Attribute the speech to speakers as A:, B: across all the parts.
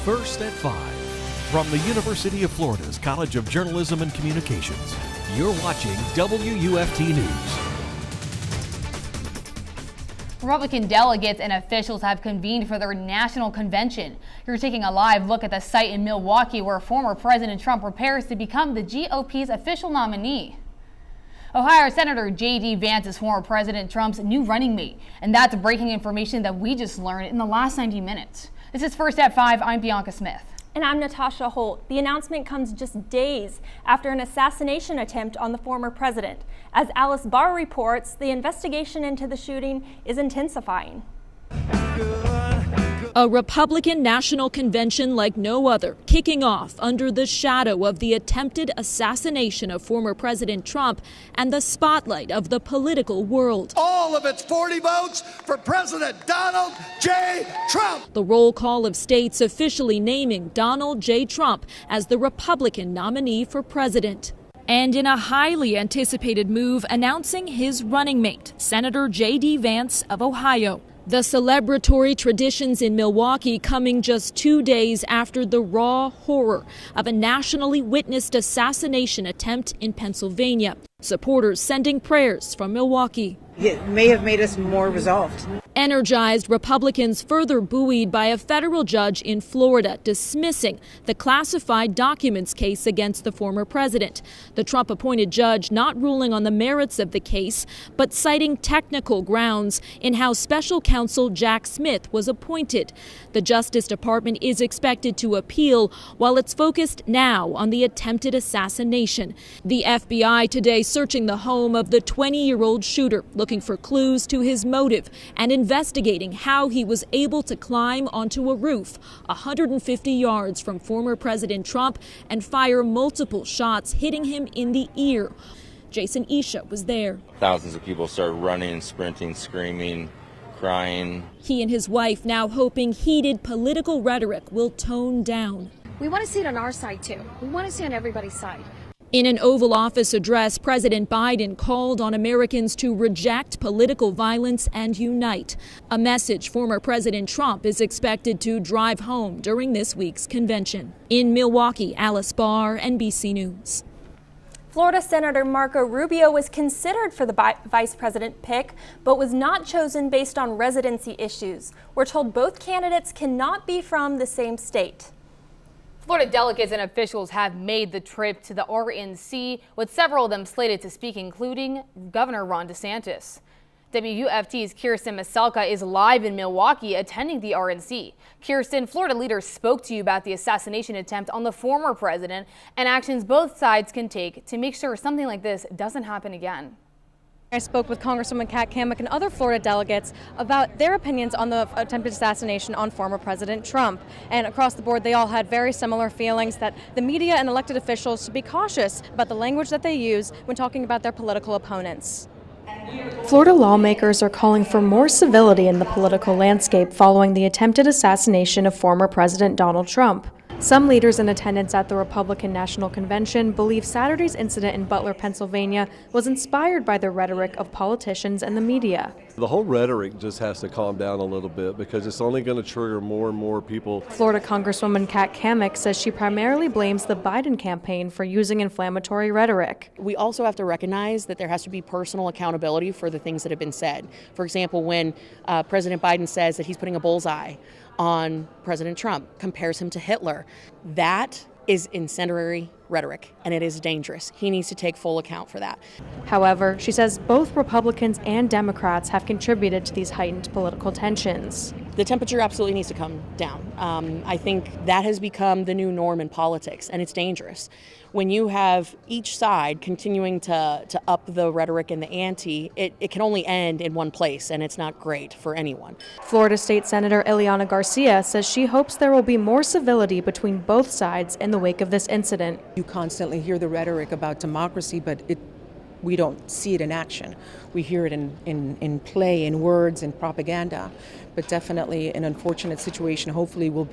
A: First at 5. From the University of Florida's College of Journalism and Communications, you're watching WUFT News.
B: Republican delegates and officials have convened for their national convention. You're taking a live look at the site in Milwaukee where former President Trump prepares to become the GOP's official nominee. Ohio Senator J.D. Vance is former President Trump's new running mate, and that's breaking information that we just learned in the last 90 minutes. This is First at 5. I'm Bianca Smith.
C: And I'm Natasha Holt. The announcement comes just days after an assassination attempt on the former president. As Alice Barr reports, the investigation into the shooting is intensifying.
D: A Republican National Convention like no other, kicking off under the shadow of the attempted assassination of former President Trump and the spotlight of the political world.
E: All of its 40 votes for President Donald J. Trump.
D: The roll call of states officially naming Donald J. Trump as the Republican nominee for president. And in a highly anticipated move, announcing his running mate, Senator J.D. Vance of Ohio. The celebratory traditions in Milwaukee coming just 2 days after the raw horror of a nationally witnessed assassination attempt in Pennsylvania. Supporters sending prayers from Milwaukee.
F: It may have made us more resolved.
D: Energized Republicans further buoyed by a federal judge in Florida dismissing the classified documents case against the former president. The Trump-appointed judge not ruling on the merits of the case, but citing technical grounds in how special counsel Jack Smith was appointed. The Justice Department is expected to appeal while it's focused now on the attempted assassination. The FBI today searching the home of the 20-year-old shooter, looking for clues to his motive and investigating how he was able to climb onto a roof 150 yards from former President Trump and fire multiple shots hitting him in the ear. Jason Isha was there.
G: Thousands of people started running, sprinting, screaming, crying.
D: He and his wife now hoping heated political rhetoric will tone down.
H: We want to see it on our side too. We want to see it on everybody's side.
D: In an Oval Office address, President Biden called on Americans to reject political violence and unite, a message former President Trump is expected to drive home during this week's convention. In Milwaukee, Alice Barr, NBC News.
C: Florida Senator Marco Rubio was considered for the vice president pick, but was not chosen based on residency issues. We're told both candidates cannot be from the same state.
B: Florida delegates and officials have made the trip to the RNC, with several of them slated to speak, including Governor Ron DeSantis. WUFT's Kirsten Maselka is live in Milwaukee attending the RNC. Kirsten, Florida leaders spoke to you about the assassination attempt on the former president and actions both sides can take to make sure something like this doesn't happen again.
I: I spoke with Congresswoman Kat Cammack and other Florida delegates about their opinions on the attempted assassination on former President Trump. And across the board, they all had very similar feelings that the media and elected officials should be cautious about the language that they use when talking about their political opponents.
J: Florida lawmakers are calling for more civility in the political landscape following the attempted assassination of former President Donald Trump. Some leaders in attendance at the Republican National Convention believe Saturday's incident in Butler, Pennsylvania was inspired by the rhetoric of politicians and the media.
K: The whole rhetoric just has to calm down a little bit because it's only going to trigger more and more people.
J: Florida Congresswoman Kat Cammack says she primarily blames the Biden campaign for using inflammatory rhetoric.
L: We also have to recognize that there has to be personal accountability for the things that have been said. For example, when President Biden says that he's putting a bullseye on President Trump, compares him to Hitler, that is incendiary rhetoric, and it is dangerous. He needs to take full account for that.
J: However, she says both Republicans and Democrats have contributed to these heightened political tensions.
L: The temperature absolutely needs to come down. I think that has become the new norm in politics, and it's dangerous. When you have each side continuing to up the rhetoric and the ante, it can only end in one place, and it's not great for anyone.
J: Florida State Senator Ileana Garcia says she hopes there will be more civility between both sides in the wake of this incident.
F: You constantly hear the rhetoric about democracy, but we don't see it in action. We hear it in play, in words, in propaganda. But definitely an unfortunate situation. Hopefully will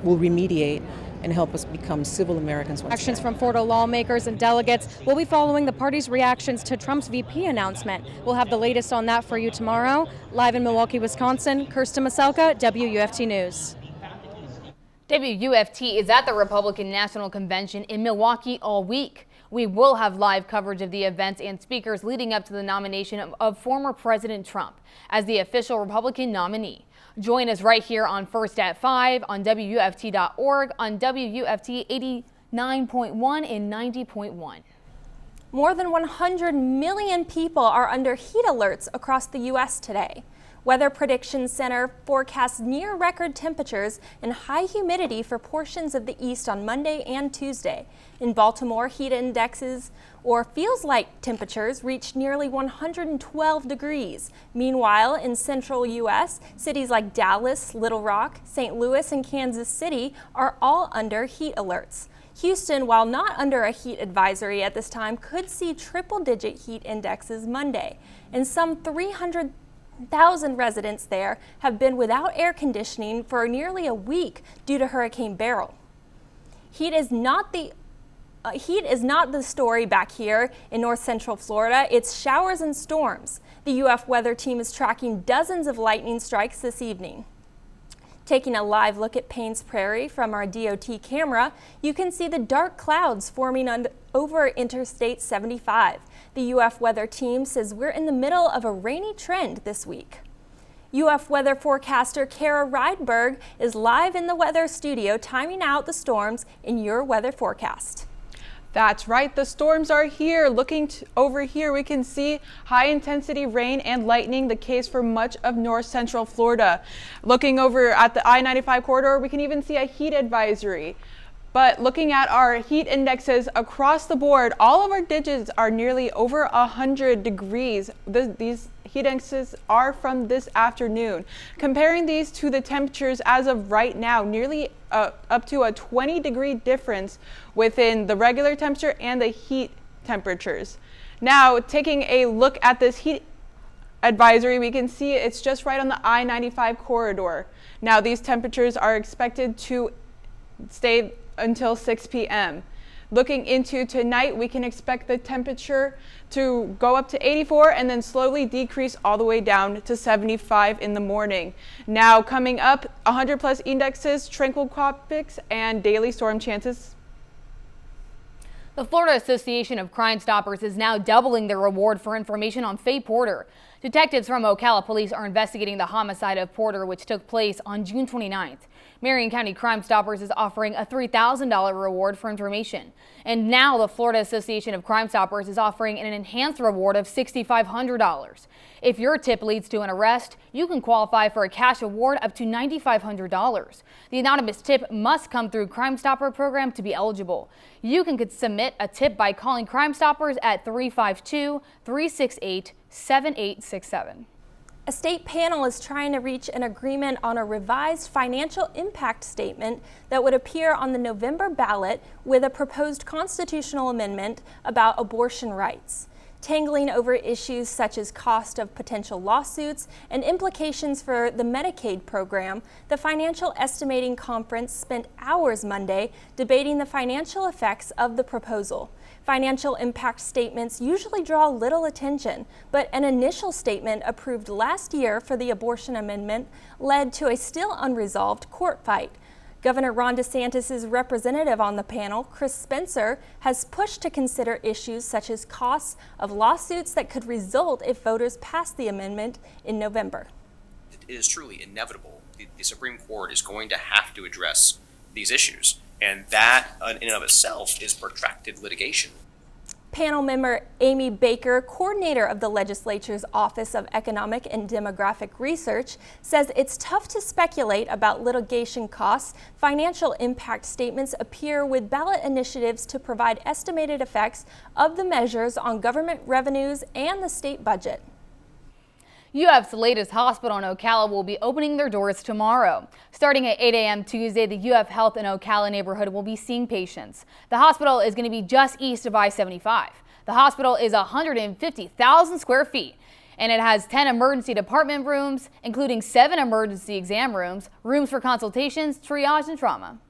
F: remediate and help us become civil Americans.
I: Actions from Florida lawmakers and delegates will be following the party's reactions to Trump's VP announcement. We'll have the latest on that for you tomorrow. Live in Milwaukee, Wisconsin, Kirsten Maselka, WUFT News.
B: WUFT is at the Republican National Convention in Milwaukee all week. We will have live coverage of the events and speakers leading up to the nomination of former President Trump as the official Republican nominee. Join us right here on First at 5 on WUFT.org on WUFT 89.1 and 90.1.
C: More than 100 million people are under heat alerts across the U.S. today. Weather Prediction Center forecasts near record temperatures and high humidity for portions of the east on Monday and Tuesday. In Baltimore, heat indexes or feels like temperatures reached nearly 112 degrees. Meanwhile, in central U.S., cities like Dallas, Little Rock, St. Louis, and Kansas City are all under heat alerts. Houston, while not under a heat advisory at this time, could see triple-digit heat indexes Monday, and some 300,000 residents there have been without air conditioning for nearly a week due to Hurricane Beryl. Heat is not the story back here in north central Florida. It's showers and storms. The UF weather team is tracking dozens of lightning strikes this evening. Taking a live look at Paynes Prairie from our DOT camera, you can see the dark clouds forming over Interstate 75. The UF weather team says we're in the middle of a rainy trend this week. UF weather forecaster Rydberg is live in the weather studio timing out the storms in your weather forecast.
M: That's right, the storms are here. Looking over here, we can see high intensity rain and lightning, the case for much of north central Florida. Looking over at the I-95 corridor, we can even see a heat advisory. But looking at our heat indexes across the board, all of our digits are nearly over 100 degrees. These heat indexes are from this afternoon. Comparing these to the temperatures as of right now, nearly up to a 20-degree difference within the regular temperature and the heat temperatures. Now, taking a look at this heat advisory, we can see it's just right on the I-95 corridor. Now, these temperatures are expected to stay until 6 p.m. Looking into tonight, we can expect the temperature to go up to 84 and then slowly decrease all the way down to 75 in the morning. Now coming up, 100 plus indexes, tranquil tropics, and daily storm chances.
B: The Florida Association of Crime Stoppers is now doubling their reward for information on Faye Porter. Detectives from Ocala Police are investigating the homicide of Porter, which took place on June 29th. Marion County Crime Stoppers is offering a $3,000 reward for information. And now the Florida Association of Crime Stoppers is offering an enhanced reward of $6,500. If your tip leads to an arrest, you can qualify for a cash award up to $9,500. The anonymous tip must come through Crime Stopper program to be eligible. You can submit a tip by calling Crime Stoppers at 352-368-7867.
C: A state panel is trying to reach an agreement on a revised financial impact statement that would appear on the November ballot with a proposed constitutional amendment about abortion rights. Tangling over issues such as cost of potential lawsuits and implications for the Medicaid program, the Financial Estimating Conference spent hours Monday debating the financial effects of the proposal. Financial impact statements usually draw little attention, but an initial statement approved last year for the abortion amendment led to a still unresolved court fight. Governor Ron DeSantis' representative on the panel, Chris Spencer, has pushed to consider issues such as costs of lawsuits that could result if voters pass the amendment in November.
N: It is truly inevitable. The Supreme Court is going to have to address these issues, and that in and of itself is protracted litigation.
C: Panel member Amy Baker, coordinator of the legislature's Office of Economic and Demographic Research, says it's tough to speculate about litigation costs. Financial impact statements appear with ballot initiatives to provide estimated effects of the measures on government revenues and the state budget.
B: UF's latest hospital in Ocala will be opening their doors tomorrow. Starting at 8 a.m. Tuesday, the UF Health in Ocala neighborhood will be seeing patients. The hospital is going to be just east of I-75. The hospital is 150,000 square feet, and it has 10 emergency department rooms, including 7 emergency exam rooms, rooms for consultations, triage, and trauma.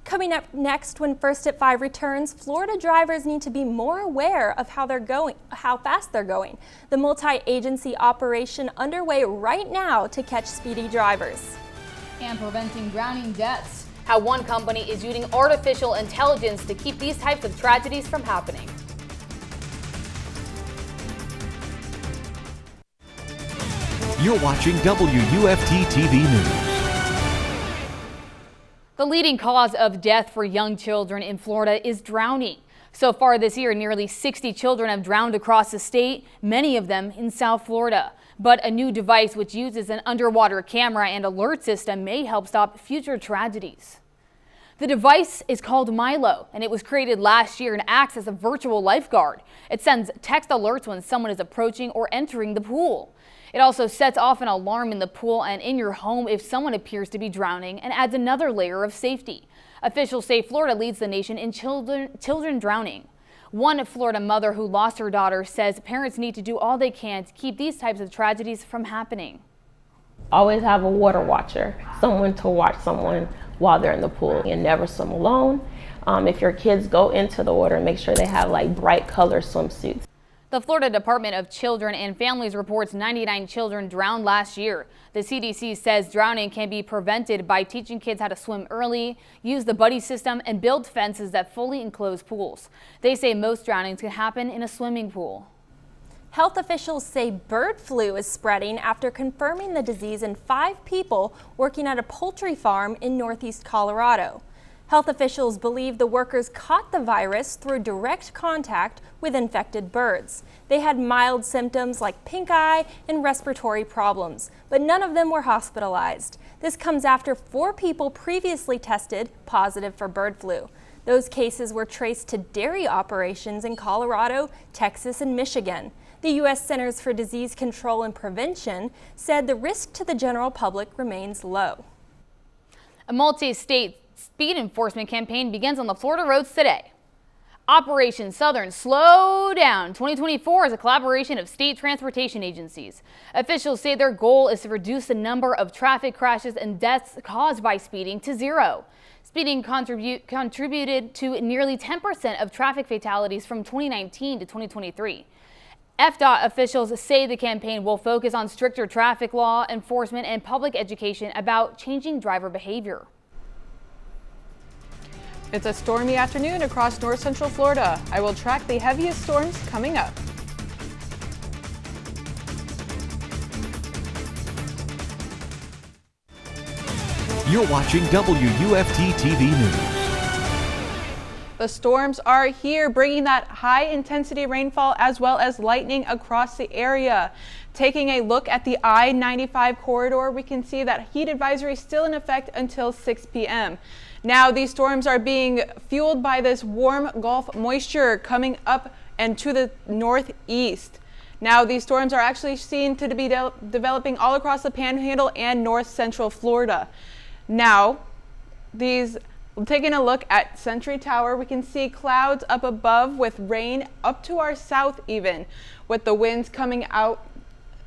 C: Coming up next, when First at 5 returns, Florida drivers need to be more aware of how fast they're going. The multi-agency operation underway right now to catch speedy drivers.
B: And preventing drowning deaths. How one company is using artificial intelligence to keep these types of tragedies from happening.
A: You're watching WUFT-TV News.
B: The leading cause of death for young children in Florida is drowning. So far this year, nearly 60 children have drowned across the state, many of them in South Florida. But a new device which uses an underwater camera and alert system may help stop future tragedies. The device is called Milo, and it was created last year and acts as a virtual lifeguard. It sends text alerts when someone is approaching or entering the pool. It also sets off an alarm in the pool and in your home if someone appears to be drowning, and adds another layer of safety. Officials say Florida leads the nation in children drowning. One Florida mother who lost her daughter says parents need to do all they can to keep these types of tragedies from happening.
O: Always have a water watcher, someone to watch someone while they're in the pool, and never swim alone. If your kids go into the water, make sure they have like bright color swimsuits.
B: The Florida Department of Children and Families reports 99 children drowned last year. The CDC says drowning can be prevented by teaching kids how to swim early, use the buddy system, and build fences that fully enclose pools. They say most drownings can happen in a swimming pool.
C: Health officials say bird flu is spreading after confirming the disease in 5 people working at a poultry farm in northeast Colorado. Health officials believe the workers caught the virus through direct contact with infected birds. They had mild symptoms like pink eye and respiratory problems, but none of them were hospitalized. This comes after 4 people previously tested positive for bird flu. Those cases were traced to dairy operations in Colorado, Texas, and Michigan. The U.S. Centers for Disease Control and Prevention said the risk to the general public remains low.
B: A multi-state speed enforcement campaign begins on the Florida roads today. Operation Southern Slow Down 2024 is a collaboration of state transportation agencies. Officials say their goal is to reduce the number of traffic crashes and deaths caused by speeding to 0. Speeding contributed to nearly 10% of traffic fatalities from 2019 to 2023. FDOT officials say the campaign will focus on stricter traffic law enforcement and public education about changing driver behavior.
M: It's a stormy afternoon across north central Florida. I will track the heaviest storms coming up.
A: You're watching WUFT-TV News.
M: The storms are here, bringing that high intensity rainfall as well as lightning across the area. Taking a look at the I-95 corridor, we can see that heat advisory is still in effect until 6 p.m. Now, these storms are being fueled by this warm Gulf moisture coming up and to the northeast. Now, these storms are actually seen to be developing all across the Panhandle and north central Florida. Now, taking a look at Century Tower, we can see clouds up above with rain up to our south even, with the winds coming out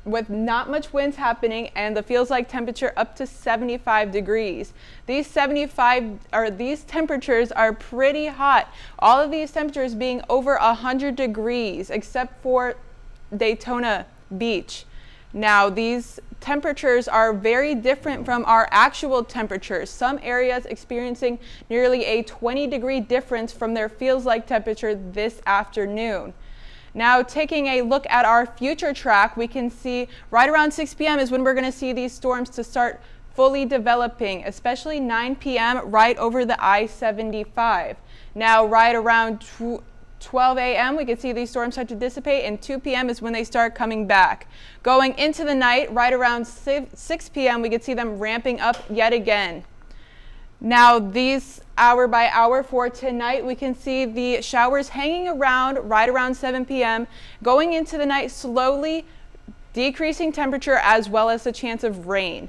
M: with not much winds happening and the feels like temperature up to 75 degrees. These temperatures are pretty hot. All of these temperatures being over 100 degrees except for Daytona Beach. Now, these temperatures are very different from our actual temperatures. Some areas experiencing nearly a 20-degree difference from their feels like temperature this afternoon. Now, taking a look at our future track, we can see right around 6 p.m. is when we're going to see these storms to start fully developing, especially 9 p.m. right over the I-75. Now, right around 12 a.m. we can see these storms start to dissipate, and 2 p.m. is when they start coming back. Going into the night, right around 6 p.m. we can see them ramping up yet again. Now, these hour by hour for tonight, we can see the showers hanging around right around 7 p.m. Going into the night, slowly decreasing temperature as well as the chance of rain.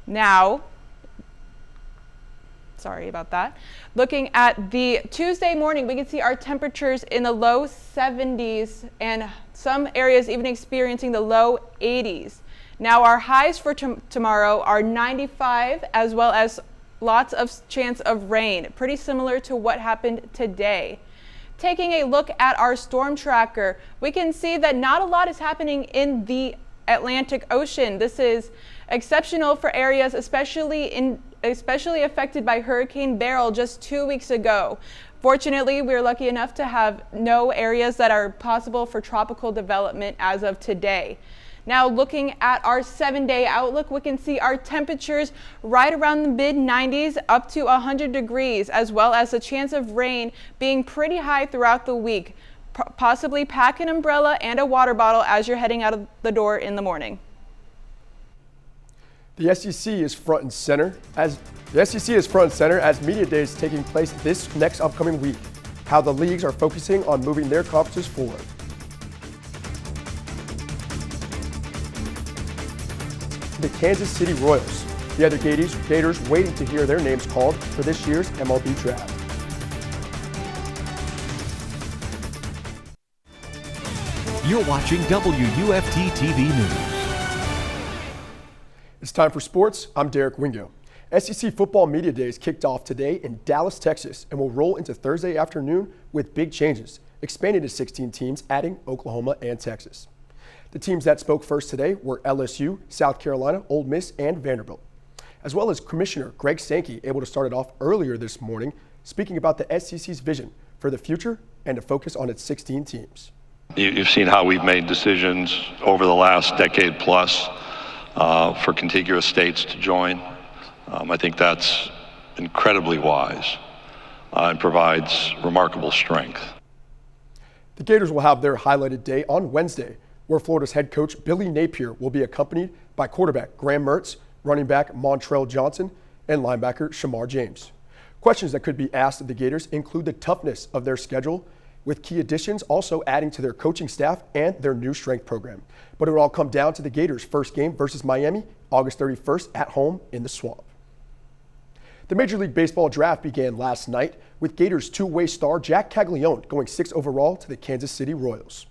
M: Now, sorry about that. Looking at the Tuesday morning, we can see our temperatures in the low 70s and some areas even experiencing the low 80s. Now, our highs for tomorrow are 95 as well as lots of chance of rain, pretty similar to what happened today. Taking a look at our storm tracker, we can see that not a lot is happening in the Atlantic Ocean. This is exceptional for areas, especially in especially affected by Hurricane Beryl just 2 weeks ago. Fortunately, we're lucky enough to have no areas that are possible for tropical development as of today. Now looking at our 7-day outlook, we can see our temperatures right around the mid-90s up to 100 degrees, as well as the chance of rain being pretty high throughout the week. Possibly pack an umbrella and a water bottle as you're heading out of the door in the morning.
P: The SEC is front and center as Media Day is taking place this next upcoming week. How the leagues are focusing on moving their conferences forward. The Kansas City Royals. The other Gators waiting to hear their names called for this year's MLB draft.
A: You're watching WUFT-TV News.
P: It's time for sports. I'm Derek Wingo. SEC Football Media Days kicked off today in Dallas, Texas, and will roll into Thursday afternoon with big changes, expanding to 16 teams, adding Oklahoma and Texas. The teams that spoke first today were LSU, South Carolina, Ole Miss, and Vanderbilt, as well as Commissioner Greg Sankey, able to start it off earlier this morning, speaking about the SEC's vision for the future and to focus on its 16 teams.
Q: You've seen how we've made decisions over the last decade plus for contiguous states to join. I think that's incredibly wise and provides remarkable strength.
P: The Gators will have their highlighted day on Wednesday, where Florida's head coach Billy Napier will be accompanied by quarterback Graham Mertz, running back Montrell Johnson, and linebacker Shamar James. Questions that could be asked of the Gators include the toughness of their schedule, with key additions also adding to their coaching staff and their new strength program. But it will all come down to the Gators' first game versus Miami, August 31st at home in the Swamp. The Major League Baseball draft began last night with Gators two-way star Jack Caglione going 6th overall to the Kansas City Royals.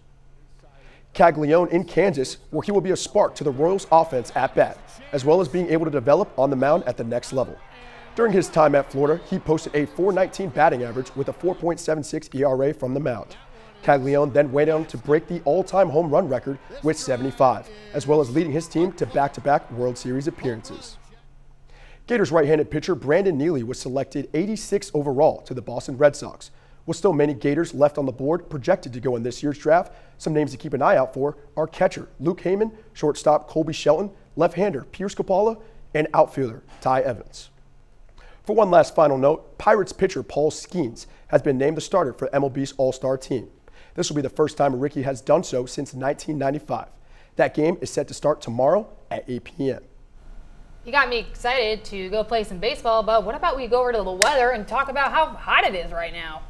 P: Caglione in Kansas, where he will be a spark to the Royals offense at bat, as well as being able to develop on the mound at the next level. During his time at Florida, he posted a .419 batting average with a 4.76 ERA from the mound. Caglione then went on to break the all-time home run record with 75, as well as leading his team to back-to-back World Series appearances. Gators right-handed pitcher Brandon Neely was selected 86th overall to the Boston Red Sox. With still many Gators left on the board projected to go in this year's draft, some names to keep an eye out for are catcher Luke Heyman, shortstop Colby Shelton, left-hander Pierce Capalla, and outfielder Ty Evans. For one last final note, Pirates pitcher Paul Skeens has been named the starter for MLB's All-Star team. This will be the first time a rookie has done so since 1995. That game is set to start tomorrow at 8 p.m.
B: You got me excited to go play some baseball, but what about we go over to the weather and talk about how hot it is right now?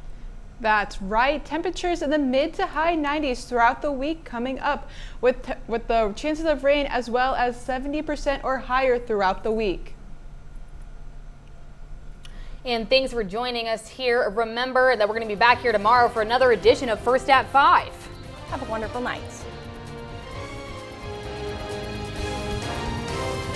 M: That's right. Temperatures in the mid to high 90s throughout the week coming up with the chances of rain as well as 70% or higher throughout the week.
B: And thanks for joining us here. Remember that we're going to be back here tomorrow for another edition of First at 5.
C: Have a wonderful night.